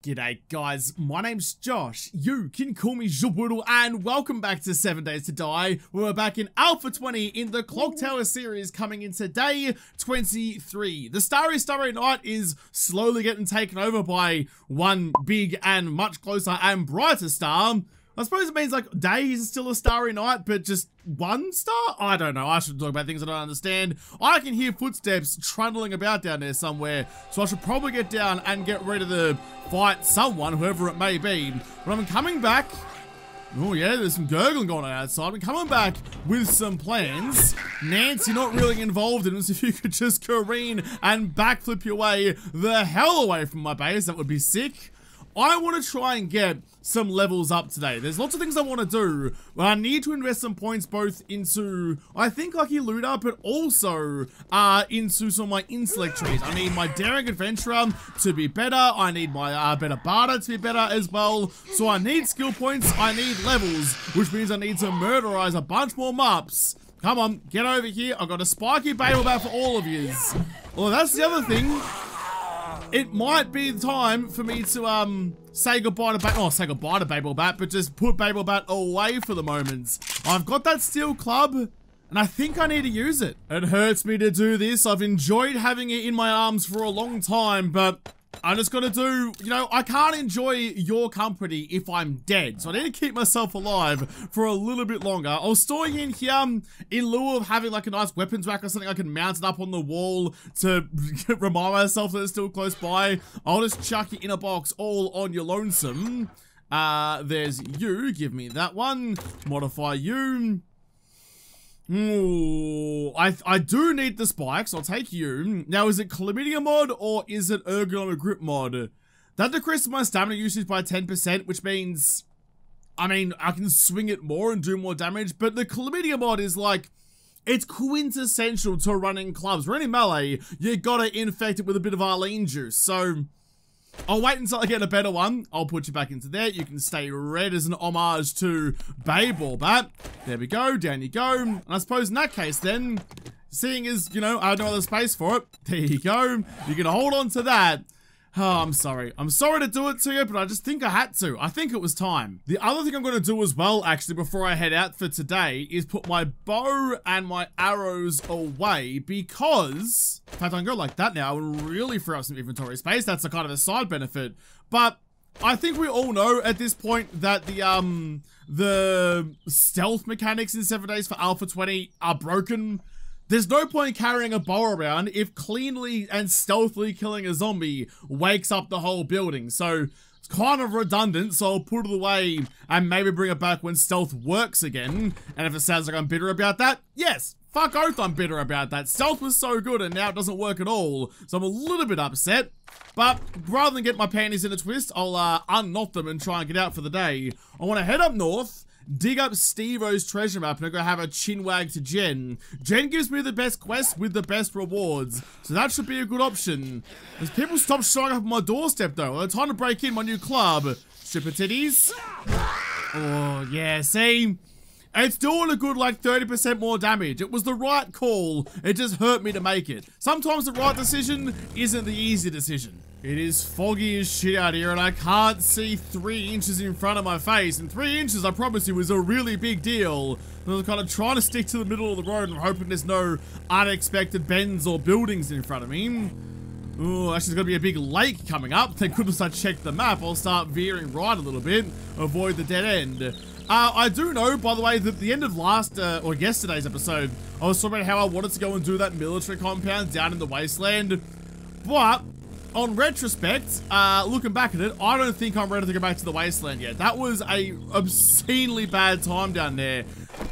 G'day guys, my name's Josh, you can call me Zhuboodle, and welcome back to 7 Days to Die. We're back in Alpha 20 in the Clock Tower series, coming into day 23. The Starry Night is slowly getting taken over by one big and much closer and brighter star. I suppose it means like days is still a starry night, but just one star? I don't know. I shouldn't talk about things I don't understand. I can hear footsteps trundling about down there somewhere, so I should probably get down and get ready to fight someone, whoever it may be. But I'm coming back. Oh yeah, there's some gurgling going on outside. I'm coming back with some plans. Nancy not really involved in this. If you could just careen and backflip your way the hell away from my base, that would be sick. I want to try and get some levels up today. There's lots of things I want to do, but I need to invest some points both into, I think, Lucky Looter, but also into some of my intellect trees. I need my Daring Adventurer to be better. I need my Better Barter to be better as well. So I need skill points. I need levels, which means I need to murderize a bunch more mops. Come on, get over here. I've got a spiky Babel Bat for all of yous. Well, that's the other thing. It might be the time for me to say goodbye to say goodbye to Babel Bat, but just put Babel Bat away for the moment. I've got that steel club, and I think I need to use it. It hurts me to do this. I've enjoyed having it in my arms for a long time, but I'm just gonna do, you know, I can't enjoy your company if I'm dead. So I need to keep myself alive for a little bit longer. I was storing in here in lieu of having like a nice weapons rack or something I can mount it up on the wall to remind myself that it's still close by. I'll just chuck it in a box all on your lonesome. There's you, give me that one. Modify you. Ooh, I do need the spikes. I'll take you. Now, is it chlamydia mod or is it ergonomic grip mod? That decreases my stamina usage by 10%, which means, I mean, I can swing it more and do more damage, but the chlamydia mod is like, it's quintessential to running clubs. Running melee, you gotta infect it with a bit of Arlene juice, so I'll wait until I get a better one. I'll put you back into there. You can stay red as an homage to Babel Bat. There we go. Down you go. And I suppose in that case then, seeing as, you know, I have no other space for it, there you go. You can hold on to that. Oh, I'm sorry. I'm sorry to do it to you, but I just think I had to. I think it was time. The other thing I'm going to do as well, actually, before I head out for today, is put my bow and my arrows away because, in fact, I can go like that now and really free up some inventory space. That's a kind of a side benefit. But I think we all know at this point that the stealth mechanics in 7 Days for Alpha 20 are broken. There's no point carrying a bow around if cleanly and stealthily killing a zombie wakes up the whole building. So it's kind of redundant, so I'll put it away and maybe bring it back when stealth works again. And if it sounds like I'm bitter about that, yes, fuck oath I'm bitter about that. Stealth was so good and now it doesn't work at all. So I'm a little bit upset. But rather than get my panties in a twist, I'll unknot them and try and get out for the day. I want to head up north, dig up Steve-O's treasure map, and I'm gonna have a chin wag to Jen. Jen gives me the best quests with the best rewards, so that should be a good option. As people stop showing up on my doorstep though, it's time to break in my new club. Stripper titties. Oh yeah, see? It's doing a good like 30% more damage. It was the right call, it just hurt me to make it. Sometimes the right decision isn't the easy decision. It is foggy as shit out here and I can't see 3 inches in front of my face. And 3 inches, I promise you, is a really big deal. I was kind of trying to stick to the middle of the road and hoping there's no unexpected bends or buildings in front of me. Ooh, actually there's gonna be a big lake coming up. Thank goodness I checked the map. I'll start veering right a little bit, avoid the dead end. I do know, by the way, that at the end of or yesterday's episode, I was talking about how I wanted to go and do that military compound down in the wasteland. But on retrospect, looking back at it, I don't think I'm ready to go back to the wasteland yet. That was a obscenely bad time down there.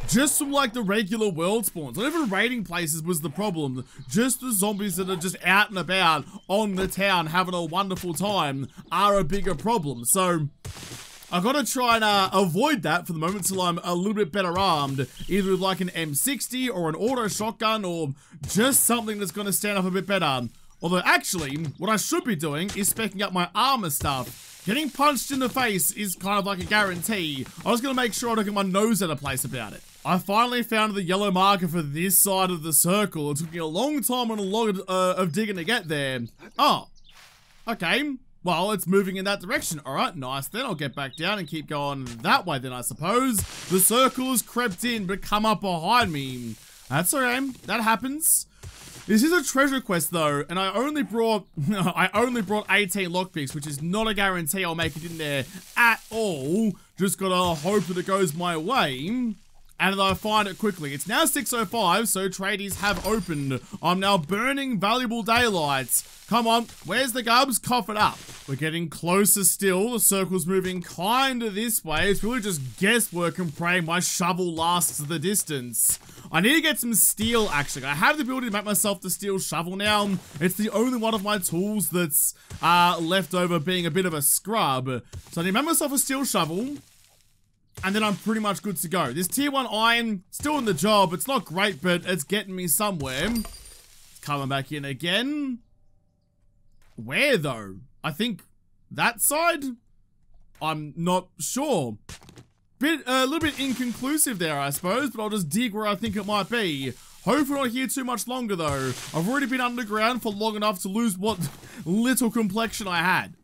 Just from like the regular world spawns. Not even raiding places was the problem. Just the zombies that are just out and about on the town having a wonderful time are a bigger problem. So I've got to try and avoid that for the moment till I'm a little bit better armed, either with like an M60 or an auto shotgun or just something that's going to stand up a bit better. Although actually, what I should be doing is speccing up my armor stuff. Getting punched in the face is kind of like a guarantee. I was going to make sure I don't get my nose out of place about it. I finally found the yellow marker for this side of the circle. It took me a long time and a lot of digging to get there. Oh, okay. Well, it's moving in that direction. All right, nice. Then I'll get back down and keep going that way then, I suppose. The circle has crept in, but come up behind me. That's okay. That happens. This is a treasure quest though, and I only brought 18 lockpicks, which is not a guarantee I'll make it in there at all. Just gotta hope that it goes my way, and that I find it quickly. It's now 6:05, so tradies have opened. I'm now burning valuable daylights. Come on, where's the gubs? Cough it up. We're getting closer still. The circle's moving kinda this way. It's really just guesswork and praying my shovel lasts the distance. I need to get some steel, actually. I have the ability to make myself the steel shovel now. It's the only one of my tools that's left over being a bit of a scrub. So I need to make myself a steel shovel, and then I'm pretty much good to go. This tier 1 iron, still in the job. It's not great, but it's getting me somewhere. Coming back in again. Where, though? I think that side? I'm not sure. A little bit inconclusive there, I suppose, but I'll just dig where I think it might be. Hopefully not here too much longer, though. I've already been underground for long enough to lose what little complexion I had.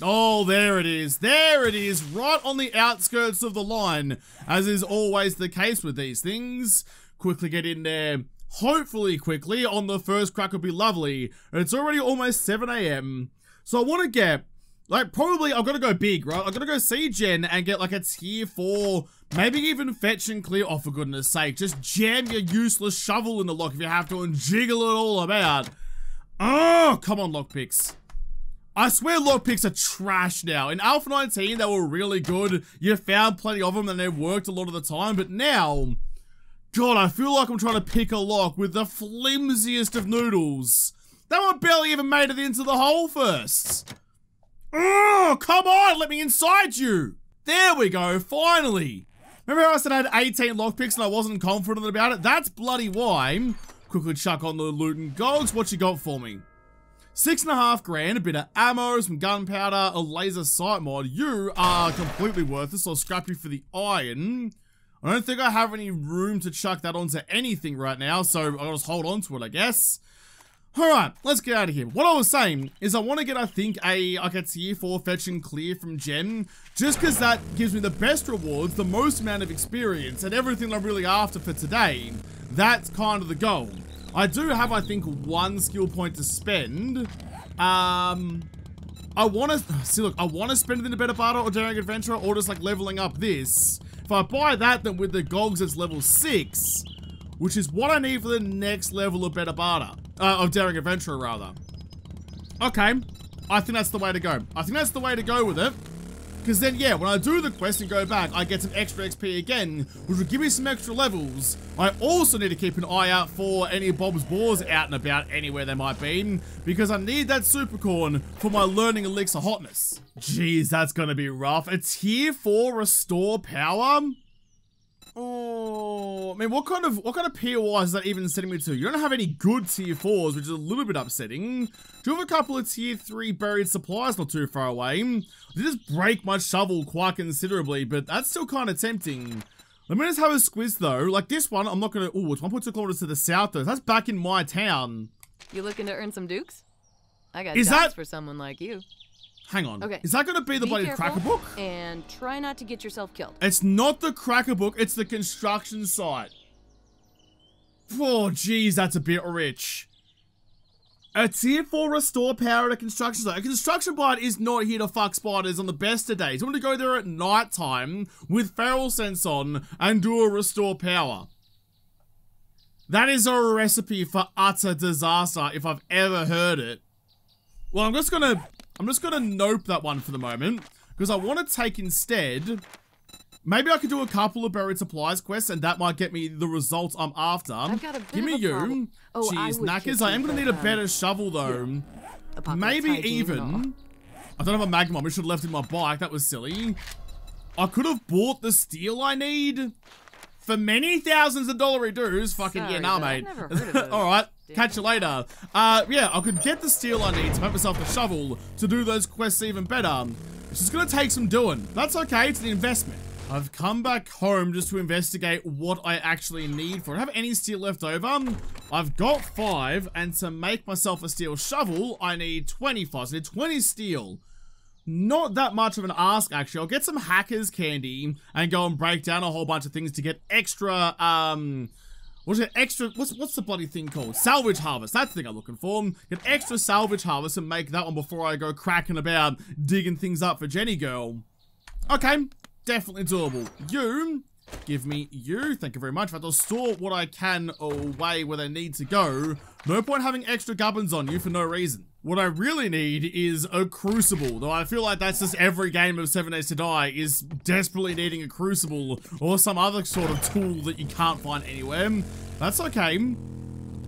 Oh, there it is. There it is, right on the outskirts of the line, as is always the case with these things. Quickly get in there. Hopefully quickly. On the first crack would be lovely. It's already almost 7 AM. So I want to get... like, probably, I've got to go big, right? I've got to go see Jen and get, like, a tier 4, maybe even fetch and clear. Oh, for goodness sake. Just jam your useless shovel in the lock if you have to and jiggle it all about. Oh, come on, lockpicks. I swear lockpicks are trash now. In Alpha 19, they were really good. You found plenty of them and they worked a lot of the time. But now, God, I feel like I'm trying to pick a lock with the flimsiest of noodles. That one barely even made it into the hole first. Oh, come on, let me inside you. There we go, finally. Remember how I said I had 18 lockpicks and I wasn't confident about it? That's bloody why. Quickly chuck on the loot and gogs. What you got for me? 6.5 grand, a bit of ammo, some gunpowder, a laser sight mod. You are completely worthless. I'll scrap you for the iron. I don't think I have any room to chuck that onto anything right now, so I'll just hold on to it, I guess. Alright, let's get out of here. What I was saying is I want to get, I think, like a tier 4 fetch and clear from Jen, just because that gives me the best rewards, the most amount of experience, and everything I'm really after for today. That's kind of the goal. I do have, I think, 1 skill point to spend. I want to, see look, I want to spend it in a better barter or daring adventure, or just like leveling up this. If I buy that, then with the gogs it's level 6, which is what I need for the next level of better barter. Of daring adventurer, rather. Okay, I think that's the way to go. I think that's the way to go with it. Because then, yeah, when I do the quest and go back, I get some extra XP again, which will give me some extra levels. I also need to keep an eye out for any Bob's Boars out and about anywhere they might be, because I need that supercorn for my learning elixir hotness. Jeez, that's gonna be rough. A tier 4 restore power? Oh, I mean, what kind of POI is that even setting me to? You don't have any good tier 4s, which is a little bit upsetting. Do you have a couple of tier 3 buried supplies not too far away? They just break my shovel quite considerably, but that's still kind of tempting. Let me just have a squiz though. Like this one, I'm not gonna, oh, it's 1.2 kilometers to the south though. That's back in my town. You looking to earn some dukes? I got jobs for someone like you. Hang on. Okay. Is that going to be the bloody cracker book? And try not to get yourself killed. It's not the cracker book, it's the construction site. Oh, geez, that's a bit rich. A tier 4 restore power at a construction site. A construction bite is not here to fuck spiders on the best of days. I want to go there at night time with feral sense on and do a restore power. That is a recipe for utter disaster if I've ever heard it. Well, I'm just gonna nope that one for the moment, because I want to take instead, maybe I could do a couple of buried supplies quests and that might get me the results I'm after. Give me you. Oh, Jeez, knackers. I am going to need a better shovel though. Maybe even, I don't have a magma, I should have left in my bike, that was silly. I could have bought the steel I need for many thousands of dollary dues. Fucking yeah, nah, mate. Alright. Catch you later. Yeah, I could get the steel I need to make myself a shovel to do those quests even better. It's just gonna take some doing. That's okay, it's an investment. I've come back home just to investigate what I actually need for it. I don't have any steel left over. I've got 5, and to make myself a steel shovel, I need 25. So I need 20 steel. Not that much of an ask, actually. I'll get some hacker's candy and go and break down a whole bunch of things to get extra, what's the bloody thing called? Salvage harvest. That's the thing I'm looking for. Get extra salvage harvest and make that one before I go cracking about digging things up for Jenny girl. Okay. Definitely doable. You, give me you. Thank you very much. I'll store what I can away where they need to go. No point having extra gubbins on you for no reason. What I really need is a crucible, though I feel like that's just every game of 7 Days to Die is desperately needing a crucible or some other sort of tool that you can't find anywhere. That's okay.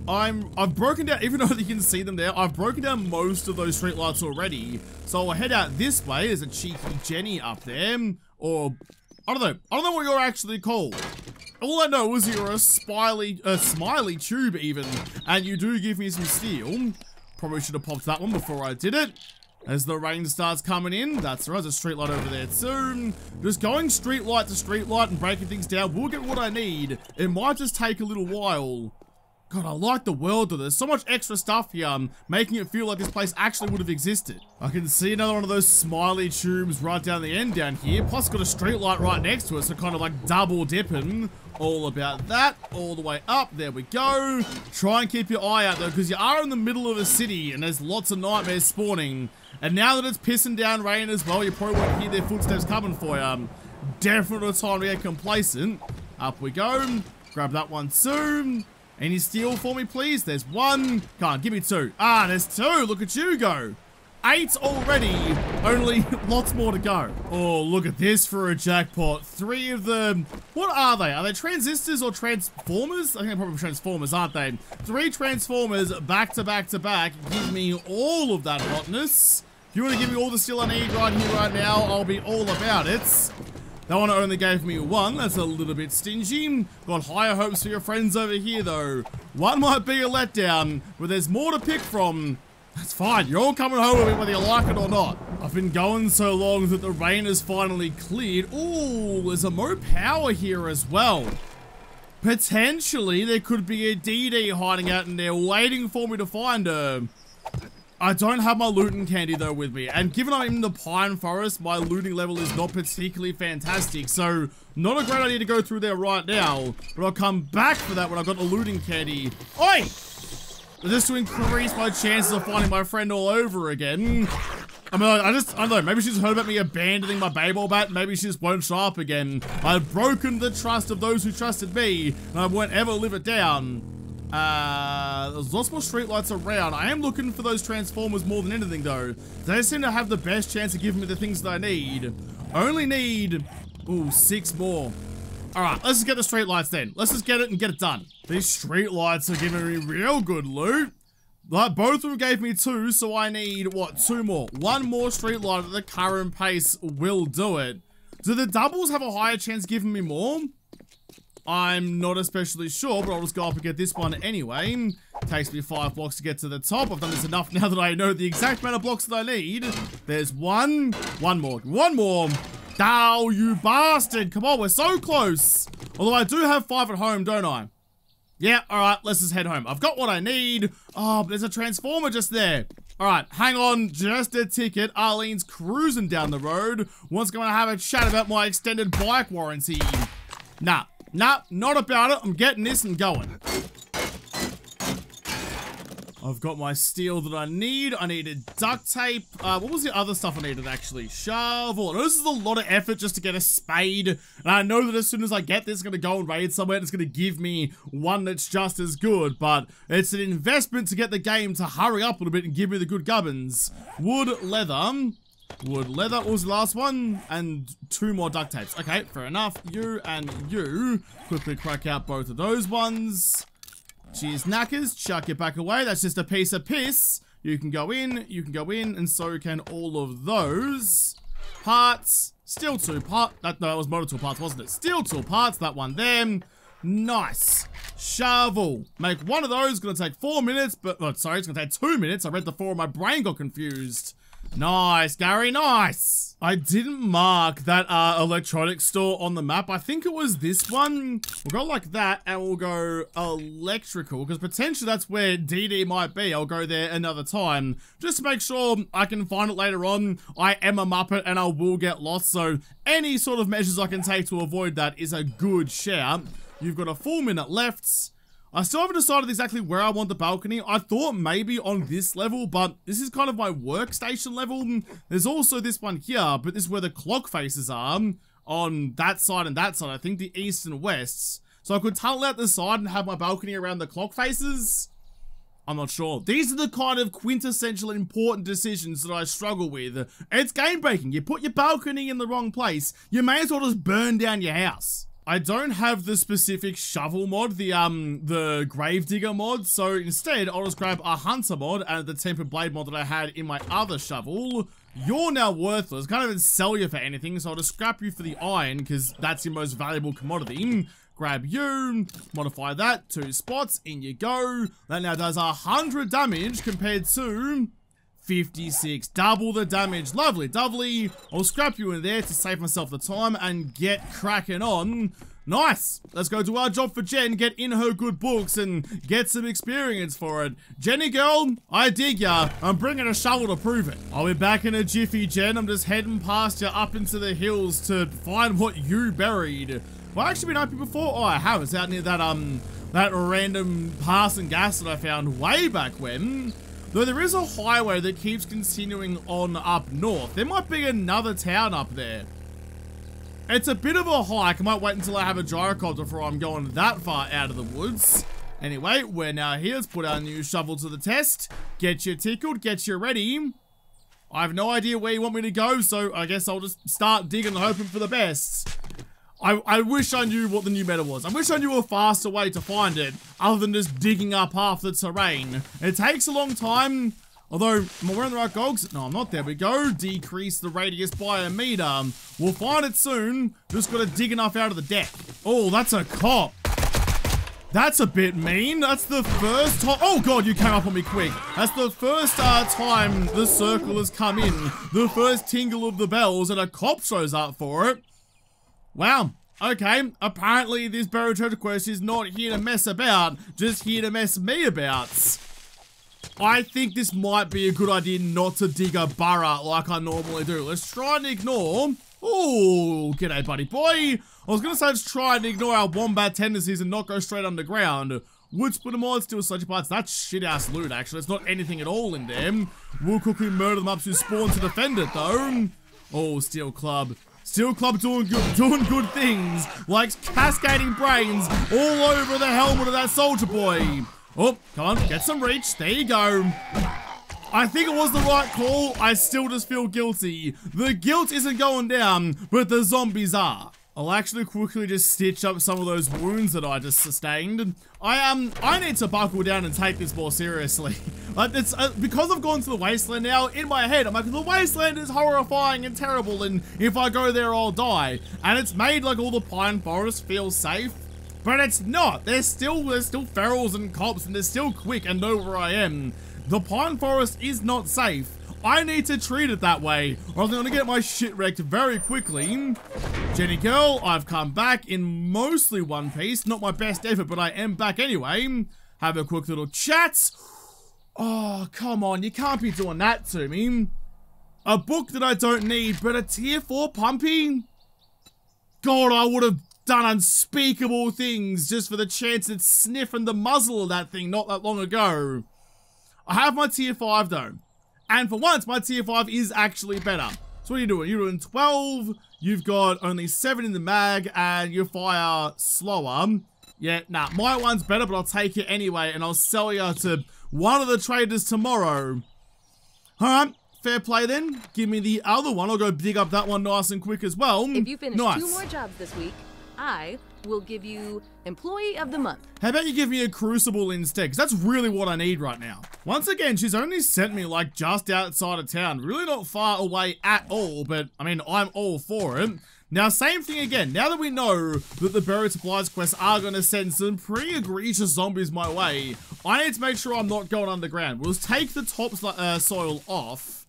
I've broken down, even though you can see them there, I've broken down most of those streetlights already. So I'll head out this way. There's a cheeky Jenny up there. Or, I don't know what you're actually called. All I know is you're a smiley tube even, and you do give me some steel. Probably should have popped that one before I did it. As the rain starts coming in, that's right, there's a streetlight over there too. Just going streetlight to streetlight and breaking things down will get what I need. It might just take a little while. God, I like the world though. There's so much extra stuff here, making it feel like this place actually would have existed. I can see another one of those smiley tubes right down the end down here. Plus got a street light right next to it, so kind of like double dipping. All about that, all the way up. There we go. Try and keep your eye out though, because you are in the middle of a city and there's lots of nightmares spawning. And now that it's pissing down rain as well, you probably won't hear their footsteps coming for you. Definitely time to get complacent. Up we go. Grab that one too. Any steel for me, please? There's 1. Come on, give me 2. Ah, there's 2. Look at you go. 8 already. Only lots more to go. Oh, look at this for a jackpot. 3 of them. What are they? Are they transistors or transformers? I think they're probably transformers, aren't they? 3 transformers back to back to back. Give me all of that hotness. If you want to give me all the steel I need right here, right now, I'll be all about it. That one only gave me 1, that's a little bit stingy. Got higher hopes for your friends over here though. 1 might be a letdown, but there's more to pick from. That's fine, you're all coming home with me whether you like it or not. I've been going so long that the rain has finally cleared. Ooh, there's a Mo power here as well. Potentially, there could be a DD hiding out in there waiting for me to find her. I don't have my looting candy though with me, and given I'm in the pine forest, my looting level is not particularly fantastic, so not a great idea to go through there right now, but I'll come back for that when I've got the looting candy. Oi! Just to increase my chances of finding my friend all over again. I mean, I don't know, maybe she's heard about me abandoning my baseball bat, maybe she just won't show up again. I've broken the trust of those who trusted me, and I won't ever live it down. There's lots more streetlights around. I am looking for those transformers more than anything though. They seem to have the best chance of giving me the things that I need. Only need, ooh, 6 more. Alright, let's just get the streetlights then. Let's just get it and get it done. These streetlights are giving me real good loot. Like, both of them gave me 2, so I need, what, 2 more. 1 more streetlight at the current pace will do it. Do the doubles have a higher chance of giving me more? I'm not especially sure, but I'll just go up and get this one anyway. Takes me 5 blocks to get to the top. I've done this enough now that I know the exact amount of blocks that I need. There's 1. 1 more. 1 more. Oh, you bastard. Come on, we're so close. Although I do have 5 at home, don't I? Yeah, alright, let's just head home. I've got what I need. Oh, but there's a transformer just there. Alright, hang on just a ticket. Arlene's cruising down the road. Wants to go and have a chat about my extended bike warranty. Nah, not about it. I'm getting this and going. I've got my steel that I need. I needed duct tape. What was the other stuff I needed actually? Shovel. This is a lot of effort just to get a spade. And I know that as soon as I get this, it's going to go and raid somewhere. It's going to give me one that's just as good. But it's an investment to get the game to hurry up a little bit and give me the good gubbins. Wood, leather. Wood, leather. What was the last one? And 2 more duct tapes. Okay, fair enough. You and you. Quickly crack out both of those ones. Cheers, knackers. Chuck it back away. That's just a piece of piss. You can go in, and so can all of those. Parts. Steel 2 parts. No, that was motor tool parts, wasn't it? Steel tool parts. That one there. Nice. Shovel. Make one of those. Gonna take 4 minutes, but, oh, sorry, it's gonna take 2 minutes. I read the 4 and my brain got confused. Nice, Gary, nice. I didn't mark that electronics store on the map. I think it was this one. We'll go like that and we'll go electrical because potentially that's where DD might be. I'll go there another time just to make sure I can find it later on. I am a Muppet and I will get lost, so any sort of measures I can take to avoid that is a good shout. You've got a full minute left. I still haven't decided exactly where I want the balcony. I thought maybe on this level, but this is kind of my workstation level. There's also this one here, but this is where the clock faces are. On that side and that side, I think the east and west. So I could tunnel out the side and have my balcony around the clock faces. I'm not sure. These are the kind of quintessential important decisions that I struggle with. It's game breaking. You put your balcony in the wrong place, you may as well just burn down your house. I don't have the specific shovel mod, the gravedigger mod, so instead I'll just grab a hunter mod and the tempered blade mod that I had in my other shovel. You're now worthless, can't even sell you for anything, so I'll just scrap you for the iron because that's your most valuable commodity. Grab you, modify that, 2 spots, in you go. That now does 100 damage compared to 56, double the damage. Lovely, lovely. I'll scrap you in there to save myself the time and get cracking on. Nice. Let's go do our job for Jen, get in her good books and get some experience for it. Jenny girl, I dig ya. I'm bringing a shovel to prove it. I'll be back in a jiffy, Jen. I'm just heading past you up into the hills to find what you buried. Have I actually been up here before? Oh, I have. It's out near that random passing gas that I found way back when. Though there is a highway that keeps continuing on up north. There might be another town up there. It's a bit of a hike. I might wait until I have a gyrocopter before I'm going that far out of the woods. Anyway, we're now here. Let's put our new shovel to the test. Get you tickled, get you ready. I have no idea where you want me to go, so I guess I'll just start digging and hoping for the best. I wish I knew what the new meta was. I wish I knew a faster way to find it, other than just digging up half the terrain. It takes a long time, although, am I wearing the right goggles? No, I'm not. There we go. Decrease the radius by a meter. We'll find it soon. Just gotta dig enough out of the deck. Oh, that's a cop. That's a bit mean. That's the first time. Oh god, you came up on me quick. That's the first time the circle has come in. The first tingle of the bells and a cop shows up for it. Wow, okay, apparently this buried treasure quest is not here to mess about, just here to mess me about. I think this might be a good idea not to dig a burrow like I normally do. Let's try and ignore. Oh, g'day buddy boy. I was gonna say let's try and ignore our wombat tendencies and not go straight underground. Wood splitter mod, steel sludgy parts, that's shit-ass loot actually. It's not anything at all in there. We'll quickly murder them up to spawn to defend it though. Oh, steel club. Steel Club doing good things, like cascading brains all over the helmet of that soldier boy. Oh, come on, get some reach. There you go. I think it was the right call. I still just feel guilty. The guilt isn't going down, but the zombies are. I'll actually quickly just stitch up some of those wounds that I just sustained. I need to buckle down and take this more seriously. It's because I've gone to the wasteland now, in my head, I'm like, the wasteland is horrifying and terrible, and if I go there, I'll die. And it's made like all the pine forests feel safe, but it's not. There's still ferals and cops, and they're still quick and know where I am. The pine forest is not safe. I need to treat it that way, or I'm gonna get my shit wrecked very quickly. Jenny girl, I've come back in mostly one piece. Not my best effort, but I am back anyway. Have a quick little chat. Oh, come on, you can't be doing that to me. A book that I don't need, but a tier 4 pumpy? God, I would have done unspeakable things just for the chance at sniffing the muzzle of that thing not that long ago. I have my tier 5 though. And for once, my tier 5 is actually better. So what are you doing? You're doing 12, you've got only 7 in the mag, and you fire slower. Yeah, nah, my one's better, but I'll take it anyway, and I'll sell you to one of the traders tomorrow. Alright, fair play then. Give me the other one. I'll go dig up that one nice and quick as well. If you finish 2 more jobs this week, I will give you Employee of the Month. How about you give me a Crucible instead? Because that's really what I need right now. Once again, she's only sent me like just outside of town. Really not far away at all, but I mean, I'm all for it. Now, same thing again. Now that we know that the buried supplies quests are going to send some pretty egregious zombies my way, I need to make sure I'm not going underground. We'll take the top soil off.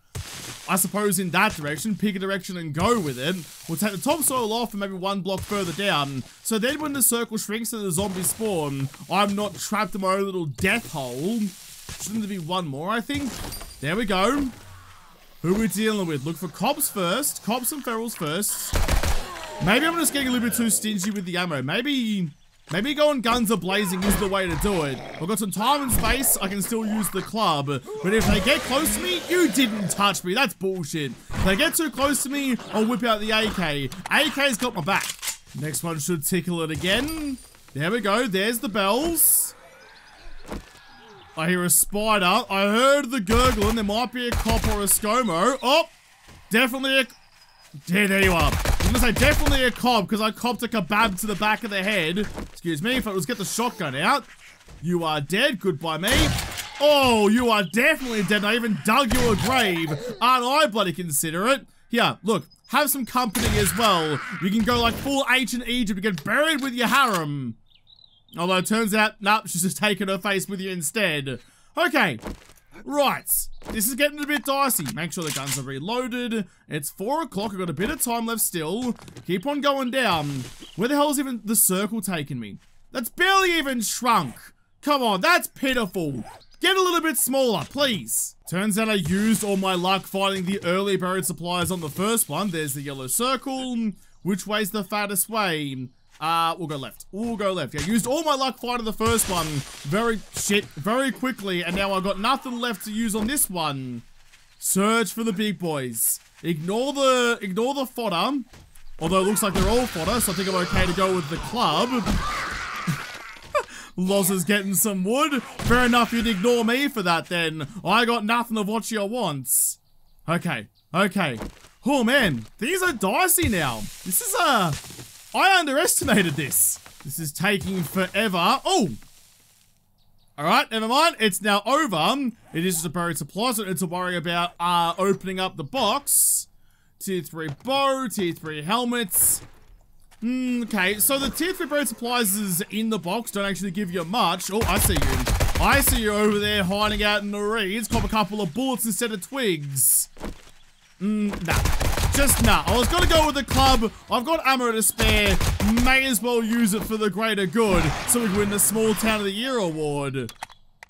I suppose, in that direction, pick a direction and go with it. We'll take the topsoil off and maybe one block further down. So then when the circle shrinks and the zombies spawn, I'm not trapped in my own little death hole. Shouldn't there be one more, I think? There we go. Who are we dealing with? Look for cops first. Cops and ferals first. Maybe I'm just getting a little bit too stingy with the ammo. Maybe going guns a-blazing is the way to do it. I've got some time and space, I can still use the club. But if they get close to me, you didn't touch me. That's bullshit. If they get too close to me, I'll whip out the AK. AK's got my back. Next one should tickle it again. There we go. There's the bells. I hear a spider. I heard the gurgling. There might be a cop or a ScoMo. Oh, definitely a... Yeah, there you are. I was gonna say definitely a cop because I copped a kebab to the back of the head. Excuse me, if I was get the shotgun out. You are dead. Goodbye, me. Oh, you are definitely dead. I even dug you a grave. Aren't I bloody considerate? Here, look. Have some company as well. You can go like full ancient Egypt and get buried with your harem. Although it turns out, nope, she's just taking her face with you instead. Okay. Right, this is getting a bit dicey. Make sure the guns are reloaded. It's 4 o'clock, I've got a bit of time left still. Keep on going down. Where the hell is even the circle taking me? That's barely even shrunk. Come on, that's pitiful. Get a little bit smaller, please. Turns out I used all my luck fighting the early buried supplies on the first one. There's the yellow circle. Which way's the fattest way? We'll go left. We'll go left. Yeah, used all my luck fighting the first one very quickly, and now I've got nothing left to use on this one. Search for the big boys. Ignore the fodder. Although it looks like they're all fodder, so I think I'm okay to go with the club. Loz is getting some wood. Fair enough, you'd ignore me for that then. I got nothing of what you wants. Okay, okay. Oh man, these are dicey now. This is I underestimated this. This is taking forever. Oh! Alright, never mind. It's now over. It is just a buried supply, so I don't need to worry about opening up the box. Tier 3 bow, Tier 3 helmets. Okay, so the Tier 3 buried supplies is in the box. Don't actually give you much. Oh, I see you. I see you over there hiding out in the reeds. Cop a couple of bullets instead of twigs. Nah. Just nah. I was gonna go with the club. I've got ammo to spare. May as well use it for the greater good so we can win the Small Town of the Year award.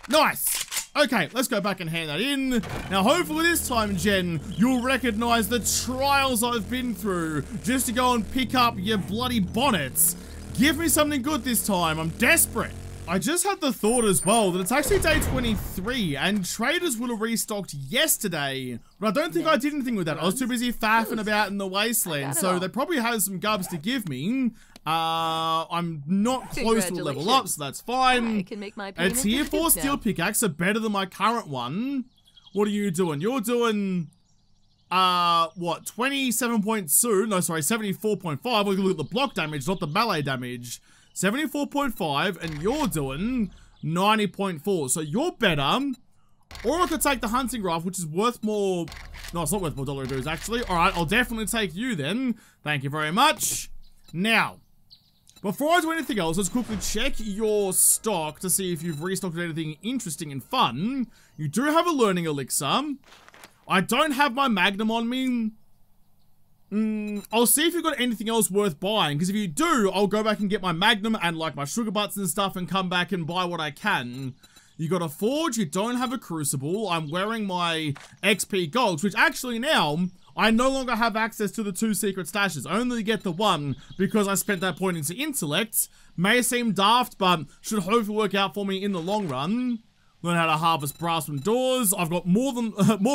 Nice. Okay, let's go back and hand that in. Now, hopefully this time, Jen, you'll recognize the trials I've been through just to go and pick up your bloody bonnets. Give me something good this time. I'm desperate. I just had the thought as well that it's actually day 23 and traders would have restocked yesterday, but I don't think I did anything with that. I was too busy faffing about in the wasteland, so they probably have some gubs to give me. I'm not close to level up, so that's fine. I can make my a tier 4 steel pickaxe are better than my current one. What are you doing? You're doing, what, 27.2? No, sorry, 74.5. We're gonna look at the block damage, not the melee damage. 74.5, and you're doing 90.4. So you're better. Or I could take the hunting rifle, which is worth more. No, it's not worth more dollar goes, actually. Alright, I'll definitely take you then. Thank you very much. Now, before I do anything else, let's quickly check your stock to see if you've restocked anything interesting and fun. You do have a learning elixir. I don't have my magnum on me. I'll see if you've got anything else worth buying, because if you do, I'll go back and get my magnum and like my sugar butts and stuff and come back and buy what I can. You got a forge, you don't have a crucible. I'm wearing my XP golds, which actually now, I no longer have access to the 2 secret stashes. I only get the 1 because I spent that point into intellect. May seem daft, but should hopefully work out for me in the long run. Learn how to harvest brass from doors. I've got more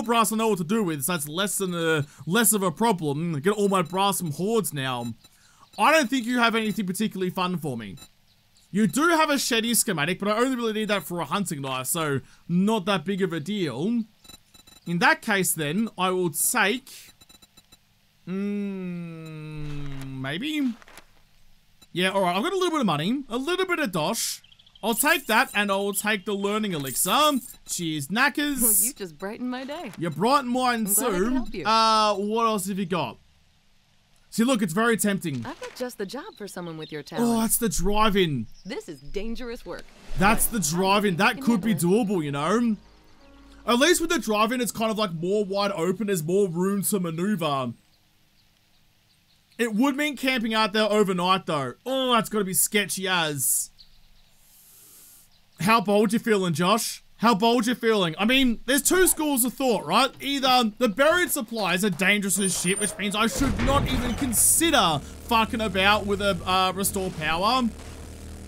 brass than I know what to do with, so that's less of a problem. Get all my brass from hordes now. I don't think you have anything particularly fun for me. You do have a shetty schematic, but I only really need that for a hunting knife, so not that big of a deal. In that case, then, I will take... maybe? Yeah, alright, I've got a little bit of money, a little bit of dosh. I'll take that, and I'll take the learning elixir. Cheers, knackers. You just brightened my day. You brighten mine I'm glad I can help too. you. What else have you got? See, look, it's very tempting. I've got just the job for someone with your talent. Oh, that's the drive-in. This is dangerous work. That's the drive-in. That could be doable, you know. At least with the drive-in, it's kind of like more wide open. There's more room to maneuver. It would mean camping out there overnight, though. Oh, that's got to be sketchy as. How bold you feeling, Josh? How bold you feeling? I mean, there's two schools of thought, right? Either the buried supplies are dangerous as shit, which means I should not even consider fucking about with a restore power.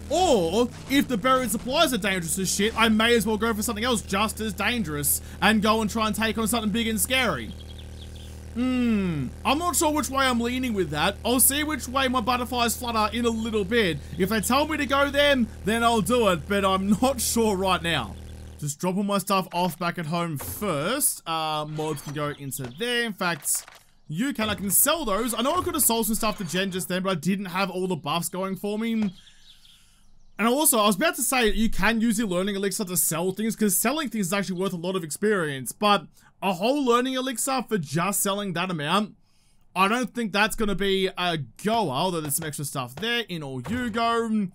Or, if the buried supplies are dangerous as shit, I may as well go for something else just as dangerous and go and try and take on something big and scary. I'm not sure which way I'm leaning with that. I'll see which way my butterflies flutter in a little bit. If they tell me to go there, then I'll do it, but I'm not sure right now. Just dropping my stuff off back at home first. Mods can go into there. In fact, I can sell those. I know I could have sold some stuff to Jen just then, but I didn't have all the buffs going for me. And also, I was about to say you can use your learning elixir to sell things, because selling things is actually worth a lot of experience, but a whole learning elixir for just selling that amount, I don't think that's going to be a goer, although there's some extra stuff there. In all you go.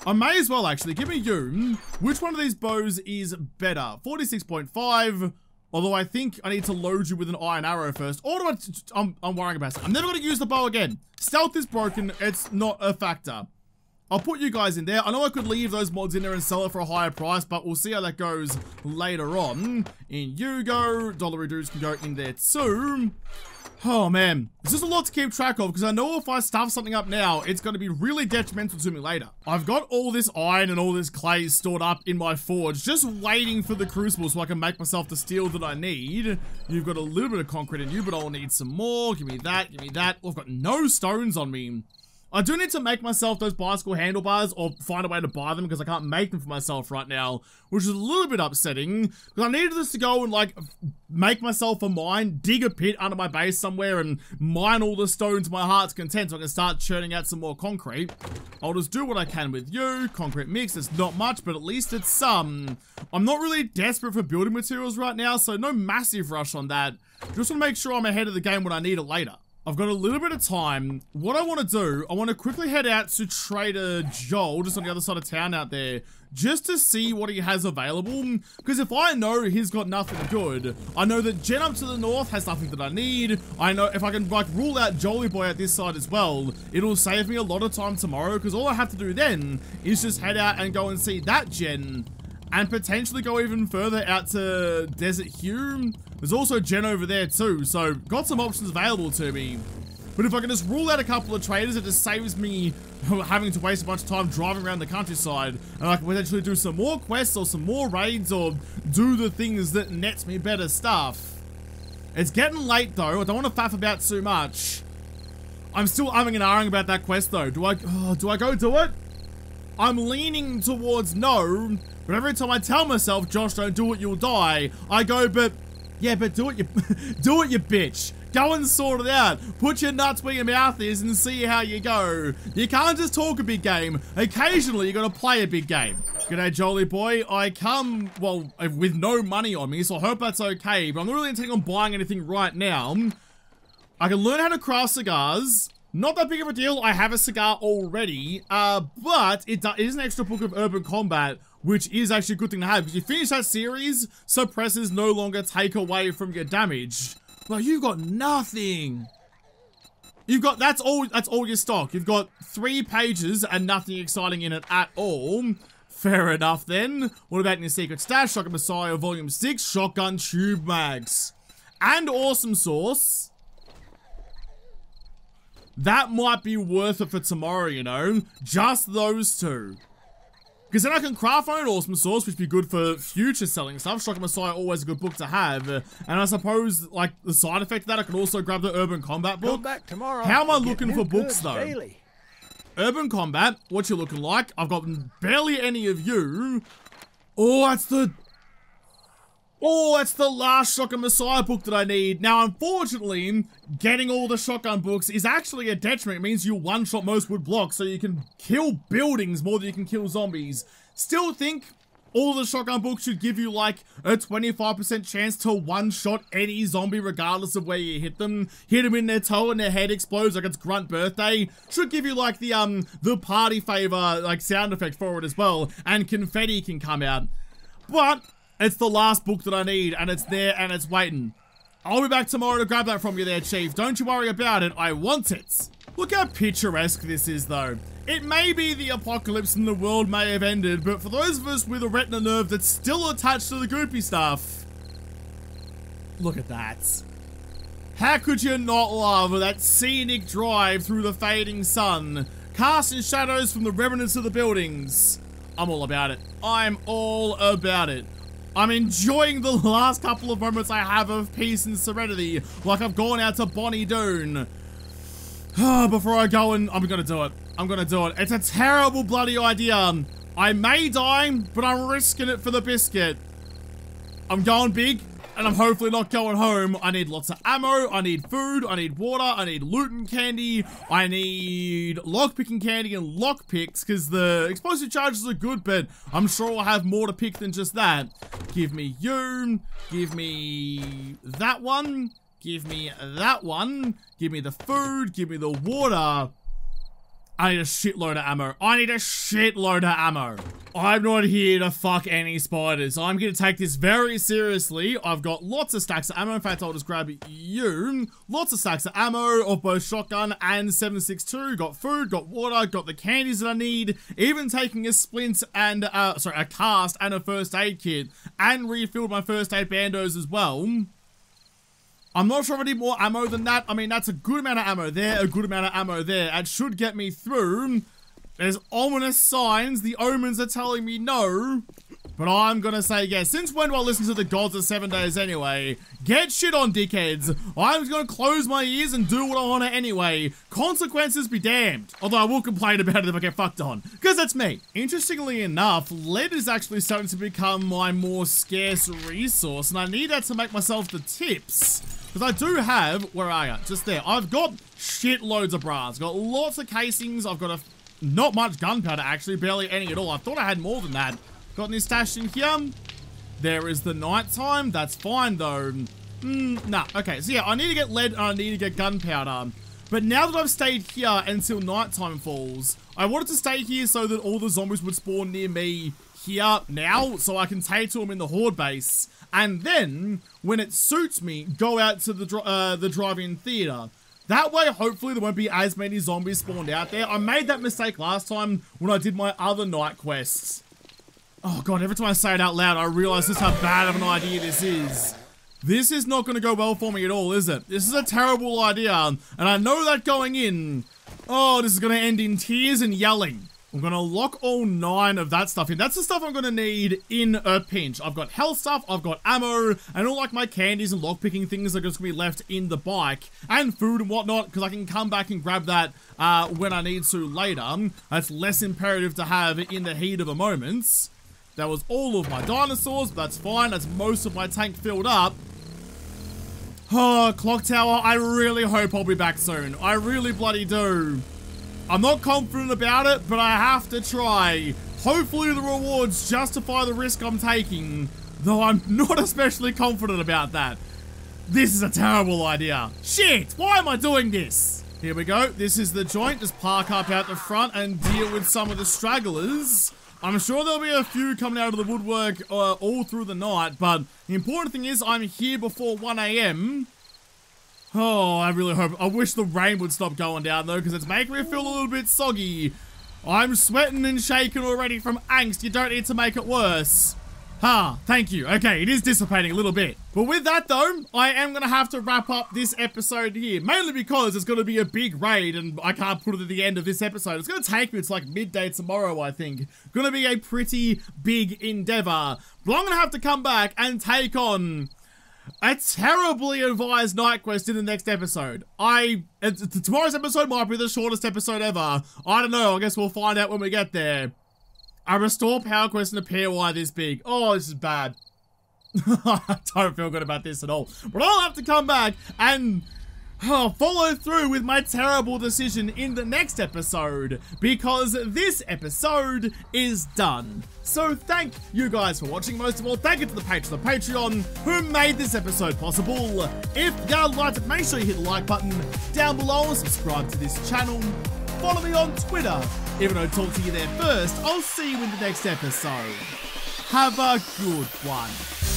I may as well actually, give me you. Which one of these bows is better? 46.5, although I think I need to load you with an iron arrow first. Or do I'm worrying about it. I'm never going to use the bow again. Stealth is broken, it's not a factor. I'll put you guys in there. I know I could leave those mods in there and sell it for a higher price, but we'll see how that goes later on. In you go. Dollary dudes can go in there too. Oh man, this is a lot to keep track of, because I know if I stuff something up now, it's going to be really detrimental to me later. I've got all this iron and all this clay stored up in my forge, just waiting for the crucible so I can make myself the steel that I need. You've got a little bit of concrete in you, but I'll need some more. Give me that, give me that. I've got no stones on me. I do need to make myself those bicycle handlebars, or find a way to buy them, because I can't make them for myself right now, which is a little bit upsetting, because I needed this to go and like make myself a mine, dig a pit under my base somewhere and mine all the stones to my heart's content so I can start churning out some more concrete. I'll just do what I can with you. Concrete mix, it's not much, but at least it's some. I'm not really desperate for building materials right now, so no massive rush on that. Just want to make sure I'm ahead of the game when I need it later. I've got a little bit of time. What I want to do, I want to quickly head out to Trader Joel, just on the other side of town out there, just to see what he has available. Because if I know he's got nothing good, I know that Jen up to the north has nothing that I need. I know if I can like rule out Jolie Boy at this side as well, it'll save me a lot of time tomorrow, because all I have to do then is just head out and go and see that Jen. And potentially go even further out to Desert Hue. There's also Jen over there too, so got some options available to me. But if I can just rule out a couple of traders, it just saves me having to waste a bunch of time driving around the countryside. And I can potentially do some more quests or some more raids or do the things that nets me better stuff. It's getting late though, I don't want to faff about too much. I'm still umming and ahhing about that quest though. Do I go do it? I'm leaning towards no, but every time I tell myself, Josh, don't do it, you'll die, I go, but do it, you bitch. Go and sort it out. Put your nuts where your mouth is and see how you go. You can't just talk a big game. Occasionally, you gotta play a big game. G'day, Jolie Boy. I come, well, with no money on me, so I hope that's okay, but I'm not really intending on buying anything right now. I can learn how to craft cigars. Not that big of a deal, I have a cigar already, but it is an extra book of urban combat, which is actually a good thing to have, because you finish that series, suppressors no longer take away from your damage. But you've got nothing. You've got, that's all your stock. You've got 3 pages and nothing exciting in it at all. Fair enough then. What about in your secret stash? Shotgun Messiah Volume 6, shotgun tube mags. And awesome sauce. That might be worth it for tomorrow, you know? Just those 2. Because then I can craft my own awesome sauce, which would be good for future selling stuff. Shotgun Messiah, always a good book to have. And I suppose, like, the side effect of that, I can also grab the Urban Combat book. Come back tomorrow. How am I looking for books, though? Daily. Urban Combat, what you looking like? I've got barely any of you. Oh, that's the last Shotgun Messiah book that I need. Now, unfortunately, getting all the shotgun books is actually a detriment. It means you one-shot most wood blocks, so you can kill buildings more than you can kill zombies. Still think all the shotgun books should give you, like, a 25% chance to one-shot any zombie regardless of where you hit them. Hit them in their toe and their head explodes like it's Grunt Birthday. Should give you, like, the party favor, like, sound effect for it as well. And confetti can come out. But It's the last book that I need, and it's there, and it's waiting. I'll be back tomorrow to grab that from you there, Chief. Don't you worry about it. I want it. Look how picturesque this is, though. It may be the apocalypse and the world may have ended, but for those of us with a retina nerve that's still attached to the goopy stuff, look at that. How could you not love that scenic drive through the fading sun, casting shadows from the remnants of the buildings? I'm all about it. I'm all about it. I'm enjoying the last couple of moments I have of peace and serenity, like I've gone out to Bonnie Doon. Before I go and I'm gonna do it. I'm gonna do it. It's a terrible bloody idea. I may die, but I'm risking it for the biscuit. I'm going big, and I'm hopefully not going home. I need lots of ammo, I need food, I need water, I need loot and candy, I need lockpicking candy and lockpicks, because the explosive charges are good, but I'm sure I'll have more to pick than just that. Give me you, give me that one, give me that one, give me the food, give me the water. I need a shitload of ammo. I need a shitload of ammo. I'm not here to fuck any spiders. I'm going to take this very seriously. I've got lots of stacks of ammo. In fact, I'll just grab you. Lots of stacks of ammo of both shotgun and 7.62. Got food, got water, got the candies that I need. Even taking a splint and, a cast and a first aid kit. And refilled my first aid bandos as well. I'm not sure if I need more ammo than that. I mean, that's a good amount of ammo there, a good amount of ammo there. It should get me through. There's ominous signs. The omens are telling me no. But I'm gonna say yes. Since when do I listen to the gods of 7 days anyway? Get shit on, dickheads. I'm just gonna close my ears and do what I want to anyway. Consequences be damned. Although I will complain about it if I get fucked on. Because that's me. Interestingly enough, lead is actually starting to become my more scarce resource. And I need that to make myself the tips. Because I do have, where are you? Just there. I've got shitloads of brass. Got lots of casings. I've got not much gunpowder actually, barely any at all. I thought I had more than that. Got any stash in here? There is the nighttime. That's fine though. Nah, okay. So yeah, I need to get lead and I need to get gunpowder. But now that I've stayed here until nighttime falls, I wanted to stay here so that all the zombies would spawn near me here now, so I can take to them in the horde base. And then, when it suits me, go out to the drive-in theater. That way, hopefully, there won't be as many zombies spawned out there. I made that mistake last time when I did my other night quests. Oh god, every time I say it out loud, I realize just how bad of an idea this is. This is not going to go well for me at all, is it? This is a terrible idea, and I know that going in. Oh, this is going to end in tears and yelling. I'm going to lock all 9 of that stuff in. That's the stuff I'm going to need in a pinch. I've got health stuff, I've got ammo, and all like my candies and lockpicking things are just going to be left in the bike. And food and whatnot, because I can come back and grab that when I need to later. That's less imperative to have in the heat of the moments. That was all of my dinosaurs, but that's fine. That's most of my tank filled up. Oh, Clock Tower, I really hope I'll be back soon. I really bloody do. I'm not confident about it, but I have to try. Hopefully the rewards justify the risk I'm taking, though I'm not especially confident about that. This is a terrible idea. Shit, why am I doing this? Here we go. This is the joint. Just park up out the front and deal with some of the stragglers. I'm sure there'll be a few coming out of the woodwork all through the night, but the important thing is I'm here before 1 AM. Oh, I really hope. I wish the rain would stop going down though, because it's making me feel a little bit soggy. I'm sweating and shaking already from angst. You don't need to make it worse. Thank you. Okay, it is dissipating a little bit. But with that though, I am going to have to wrap up this episode here. Mainly because it's going to be a big raid and I can't put it at the end of this episode. It's going to take me, it's like midday tomorrow, I think. Going to be a pretty big endeavor. But I'm going to have to come back and take on a terribly advised night quest in the next episode. Tomorrow's episode might be the shortest episode ever. I don't know, I guess we'll find out when we get there. A restore power quest in a POI this big. Oh, this is bad. I don't feel good about this at all. But I'll have to come back and follow through with my terrible decision in the next episode, because this episode is done. So thank you guys for watching. Most of all, thank you to the Patreon who made this episode possible. If you liked it, make sure you hit the like button down below and subscribe to this channel. Follow me on Twitter. Even though I talk to you there first, I'll see you in the next episode. Have a good one.